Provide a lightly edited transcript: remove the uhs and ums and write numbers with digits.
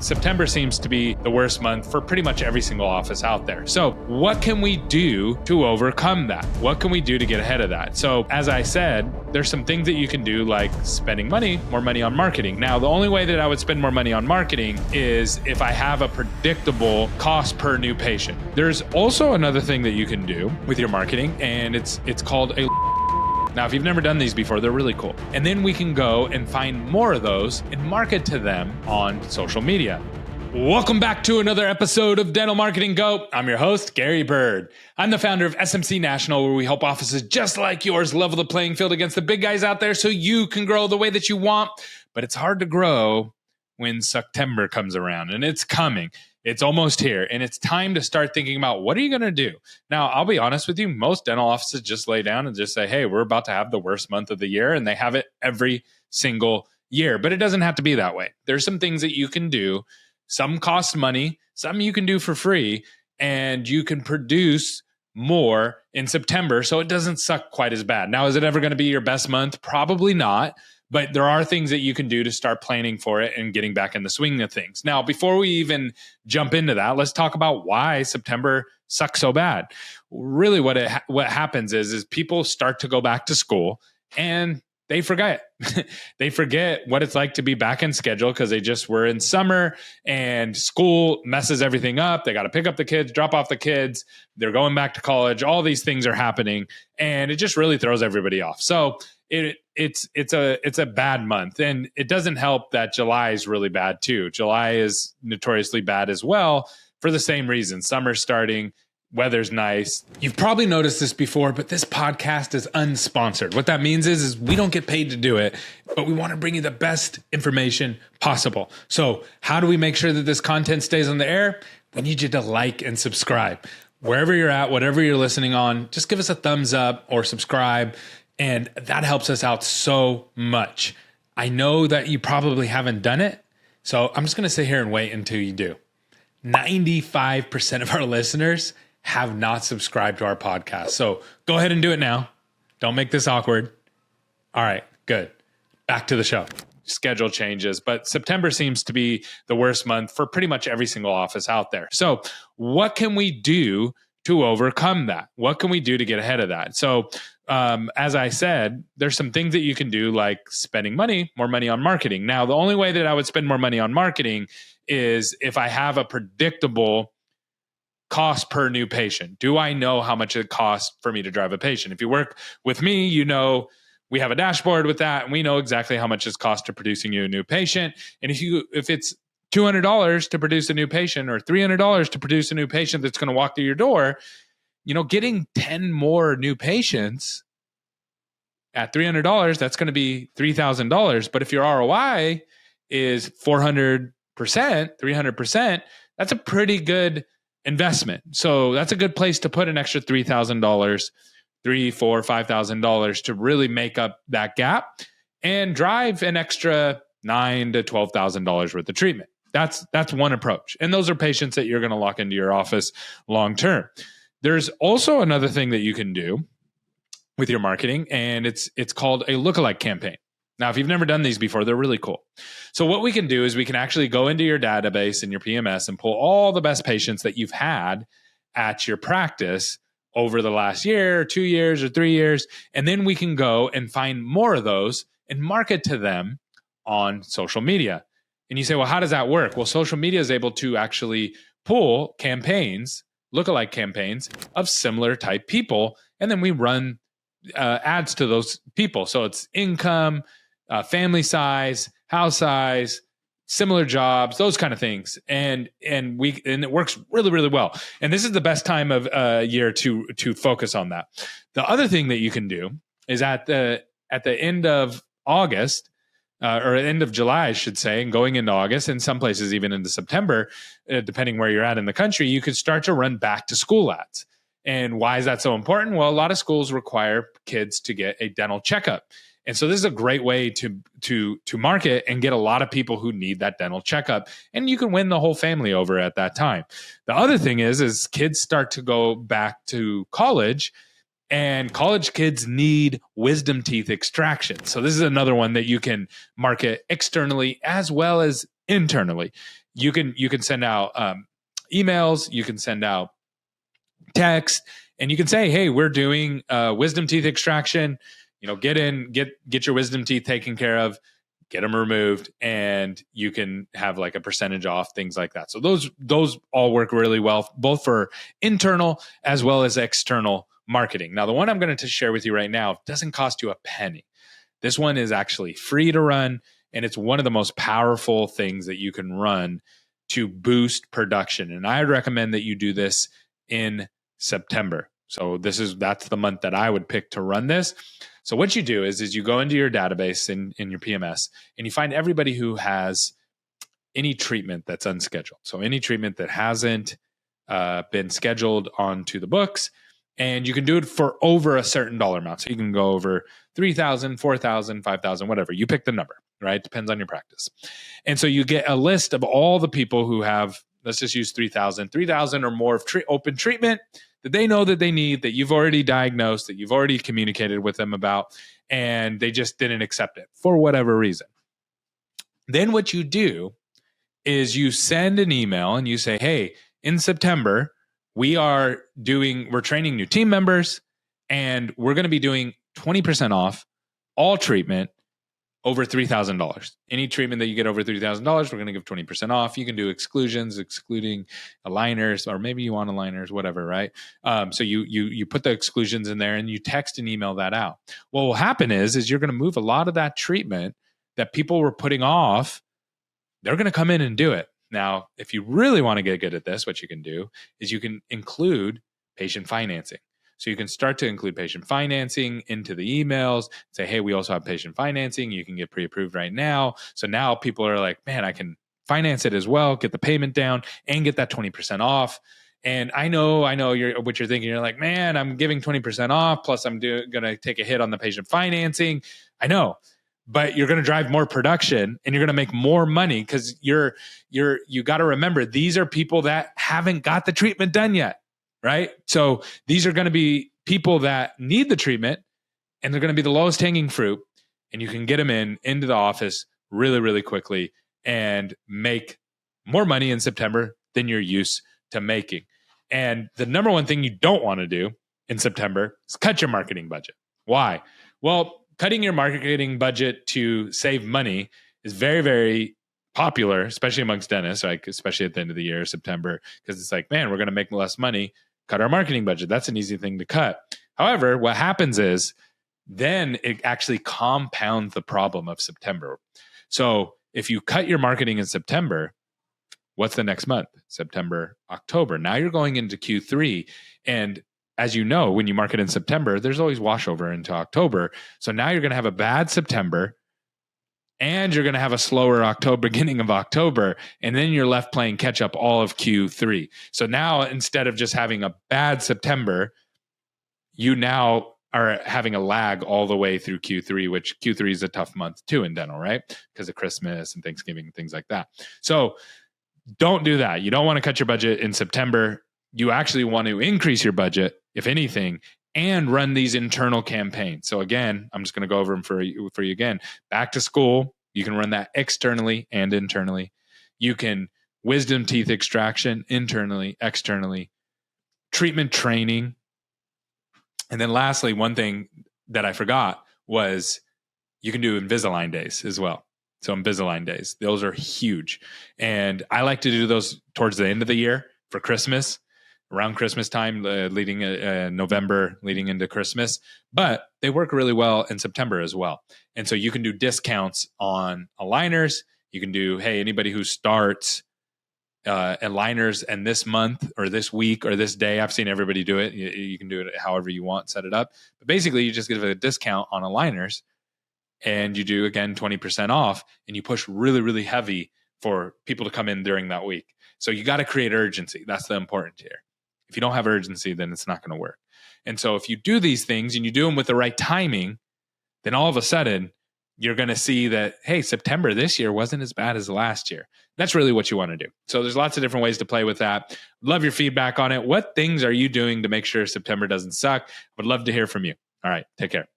September seems to be the worst month for pretty much every single office out there. So what can we do to overcome that? What can we do to get ahead of that? So as I said, there's some things that you can do, like spending more money on marketing. Now, the only way that I would spend more money on marketing is if I have a predictable cost per new patient. There's also another thing that you can do with your marketing, and it's called a Now, if you've never done these before, they're really cool. And then we can go and find more of those and market to them on social media. Welcome back to another episode of Dental Marketing Go. I'm your host, Gary Bird. I'm the founder of SMC National, where we help offices just like yours level the playing field against the big guys out there so you can grow the way that you want. But it's hard to grow when September comes around, and it's coming. It's almost here, and it's time to start thinking about what are you going to do? Now, I'll be honest with you, most dental offices just lay down and just say, hey, we're about to have the worst month of the year, and they have it every single year. But it doesn't have to be that way. There's some things that you can do. Some cost money, some you can do for free, and you can produce more in September so it doesn't suck quite as bad. Now, is it ever going to be your best month? Probably not. But there are things that you can do to start planning for it and getting back in the swing of things. Now, before we even jump into that, let's talk about why September sucks so bad. Really, what happens is people start to go back to school and they forget. They forget what it's like to be back in schedule because they just were in summer and school messes everything up. They got to pick up the kids, drop off the kids. They're going back to college. All these things are happening, and it just really throws everybody off. So it's a bad month, and it doesn't help that July is really bad too. July is notoriously bad as well for the same reason. Summer's starting. Weather's nice. You've probably noticed this before, but this podcast is unsponsored. What that means is we don't get paid to do it, but we want to bring you the best information possible. So how do we make sure that this content stays on the air? We need you to like and subscribe. Wherever you're at, whatever you're listening on, just give us a thumbs up or subscribe, and that helps us out so much. I know that you probably haven't done it, so I'm just going to sit here and wait until you do. 95% of our listeners have not subscribed to our podcast. So go ahead and do it now. Don't make this awkward. All right, good. Back to the show. Schedule changes, but September seems to be the worst month for pretty much every single office out there. So what can we do to overcome that? What can we do to get ahead of that? So as I said, there's some things that you can do, like spending more money on marketing. Now, the only way that I would spend more money on marketing is if I have a predictable cost per new patient. Do I know how much it costs for me to drive a patient? If you work with me, you know we have a dashboard with that, and we know exactly how much it costs to producing you a new patient. And if it's $200 to produce a new patient or $300 to produce a new patient that's going to walk through your door, getting 10 more new patients at $300, that's going to be $3,000. But if your ROI is 400%, 300%, that's a pretty good investment. So that's a good place to put an extra $3,000, $3,000, $4,000, $5,000 to really make up that gap and drive an extra $9,000 to $12,000 worth of treatment. That's one approach. And those are patients that you're going to lock into your office long term. There's also another thing that you can do with your marketing, and it's called a lookalike campaign. Now, if you've never done these before, they're really cool. So what we can do is we can actually go into your database and your PMS and pull all the best patients that you've had at your practice over the last year, or 2 years, or 3 years. And then we can go and find more of those and market to them on social media. And you say, well, how does that work? Well, social media is able to actually pull campaigns, lookalike campaigns of similar type people. And then we run ads to those people. So it's income, family size, house size, similar jobs, those kind of things. And it works really, really well. And this is the best time of year to focus on that. The other thing that you can do is at the end of August, or end of July, I should say, and going into August, and some places even into September, depending where you're at in the country, you could start to run back to school ads. And why is that so important? Well, a lot of schools require kids to get a dental checkup. And so this is a great way to market and get a lot of people who need that dental checkup. And you can win the whole family over at that time. The other thing is kids start to go back to college, and college kids need wisdom teeth extraction. So this is another one that you can market externally as well as internally. you can send out emails, you can send out text, and you can say, hey, we're doing wisdom teeth extraction. Get your wisdom teeth taken care of, get them removed, and you can have like a percentage off, things like that. So those all work really well, both for internal as well as external marketing. Now, the one I'm going to share with you right now doesn't cost you a penny. This one is actually free to run, and it's one of the most powerful things that you can run to boost production. And I would recommend that you do this in September. So that's the month that I would pick to run this. So what you do is you go into your database in your PMS, and you find everybody who has any treatment that's unscheduled. So any treatment that hasn't been scheduled onto the books, and you can do it for over a certain dollar amount. So you can go over $3,000, $4,000, $5,000, whatever. You pick the number, right? Depends on your practice. And so you get a list of all the people who have, let's just use 3,000 or more of open treatment that they know that they need, that you've already diagnosed, that you've already communicated with them about, and they just didn't accept it for whatever reason. Then what you do is you send an email and you say, hey, in September, we're training new team members, and we're going to be doing 20% off all treatment over $3,000. Any treatment that you get over $3,000, we're going to give 20% off. You can do exclusions, excluding aligners, or maybe you want aligners, whatever, right? So you put the exclusions in there, and you text and email that out. What will happen is you're going to move a lot of that treatment that people were putting off. They're going to come in and do it. Now, if you really want to get good at this, what you can do is you can include patient financing. So you can start to include patient financing into the emails, say, hey, we also have patient financing. You can get pre-approved right now. So now people are like, man, I can finance it as well, get the payment down, and get that 20% off. And I know what you're thinking. You're like, man, I'm giving 20% off, plus I'm going to take a hit on the patient financing. I know. But you're going to drive more production, and you're going to make more money, because you got to remember, these are people that haven't got the treatment done yet, right? So these are going to be people that need the treatment, and they're going to be the lowest hanging fruit, and you can get them into the office really, really quickly and make more money in September than you're used to making. And the number one thing you don't want to do in September is cut your marketing budget. Why? Well, cutting your marketing budget to save money is very, very popular, especially amongst dentists, like especially at the end of the year, September, because it's like, man, we're going to make less money, cut our marketing budget. That's an easy thing to cut. However, what happens is then it actually compounds the problem of September. So if you cut your marketing in September, what's the next month? September, October. Now you're going into Q3, and as you know, when you market in September, there's always washover into October. So now you're going to have a bad September, and you're going to have a slower beginning of October, and then you're left playing catch up all of Q3. So now, instead of just having a bad September, you now are having a lag all the way through Q3, which Q3 is a tough month too in dental, right? Because of Christmas and Thanksgiving and things like that. So don't do that. You don't want to cut your budget in September. You actually want to increase your budget, if anything, and run these internal campaigns. So again, I'm just going to go over them for you again. Back to school, you can run that externally and internally. You can wisdom teeth extraction internally, externally, treatment training. And then lastly, one thing that I forgot was you can do Invisalign days as well. So Invisalign days, those are huge. And I like to do those towards the end of the year for Christmas, around Christmas time, leading November, leading into Christmas. But they work really well in September as well. And so you can do discounts on aligners. You can do, hey, anybody who starts aligners and this month or this week or this day, I've seen everybody do it. You can do it however you want, set it up. But basically, you just give a discount on aligners, and you do, again, 20% off, and you push really, really heavy for people to come in during that week. So you got to create urgency. That's the important here. If you don't have urgency, then it's not going to work. And so if you do these things and you do them with the right timing, then all of a sudden you're going to see that, hey, September this year wasn't as bad as last year. That's really what you want to do. So there's lots of different ways to play with that. Love your feedback on it. What things are you doing to make sure September doesn't suck? I would love to hear from you. All right, take care.